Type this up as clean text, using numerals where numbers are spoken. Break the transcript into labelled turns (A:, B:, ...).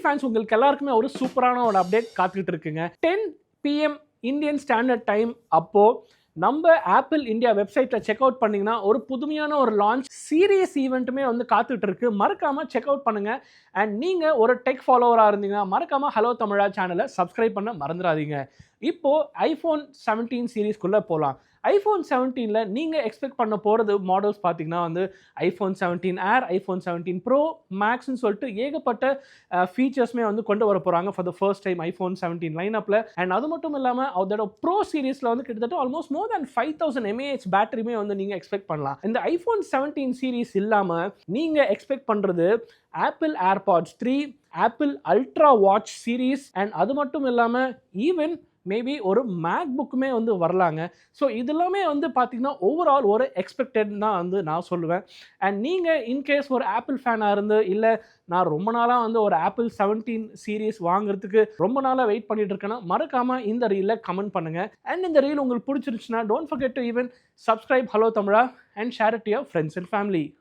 A: Fans உங்களுக்கு எல்லாருக்குமே ஒரு சூப்பரான ஒரு அப்டேட் காத்துக்கிட்டு இருக்குங்க. 10 PM இந்தியன் ஸ்டாண்டர்ட் டைம் அப்போ நம்ம ஆப்பிள் இந்தியா வெப்சைட்ல செக் அவுட் பண்ணீங்கன்னா ஒரு புதுமையான ஒரு லான்ச் சீரியஸ் ஈவெண்ட்டுமே வந்து காத்துட்டு இருக்கு. மறக்காம செக் அவுட் பண்ணுங்க. அண்ட் நீங்க ஒரு டெக் ஃபாலோவரா இருந்தீங்கன்னா மறக்காம ஹலோ தமிழா சேனலை சப்ஸ்கிரைப் பண்ண மறந்துடாதீங்க. இப்போ ஐஃபோன் 17 சீரீஸ்க்குள்ள போகலாம். ஐஃபோன் 17ல நீங்க எக்ஸ்பெக்ட் பண்ண போறது மாடல்ஸ் பார்த்தீங்கன்னா வந்து ஐஃபோன் 17 ஏர், ஐஃபோன் 17 ப்ரோ, மேக்ஸ்னு சொல்லிட்டு ஏகப்பட்ட ஃபீச்சர்ஸ்மே வந்து கொண்டு வர போறாங்க for the first time iPhone 17 லைனப்ல. அண்ட் அது மட்டும் இல்லாமல் அதோட ப்ரோ சீரீஸ்ல வந்து கிட்டத்தட்ட ஆல்மோஸ்ட் மோர் தேன் 5000 mAh பேட்டரியுமே வந்து நீங்க எக்ஸ்பெக்ட் பண்ணலாம். இந்த ஐஃபோன் 17 சீரீஸ் இல்லாம நீங்க எக்ஸ்பெக்ட் பண்றது apple AirPods 3, apple ultra watch series, and அது மட்டும் இல்லாமல் ஈவன் மேபி ஒரு மேக் புக்குமே வந்து வரலாங்க. ஸோ இதெல்லாமே வந்து பார்த்தீங்கன்னா ஓவரால் ஒரு எக்ஸ்பெக்டட் தான் வந்து நான் சொல்லுவேன். அண்ட் நீங்கள் இன்கேஸ் ஒரு ஆப்பிள் ஃபேனாக இருந்து இல்லை நான் ரொம்ப நாளாக வந்து ஒரு ஆப்பிள் 17 சீரீஸ் வாங்குறதுக்கு ரொம்ப நாளாக வெயிட் பண்ணிட்டு இருக்கேன்னா மறக்காமல் இந்த ரீலில் கமெண்ட் பண்ணுங்கள். அண்ட் இந்த ரீல் உங்களுக்கு பிடிச்சிருச்சுன்னா don't forget to even subscribe hello தமிழா and share it to your friends and family.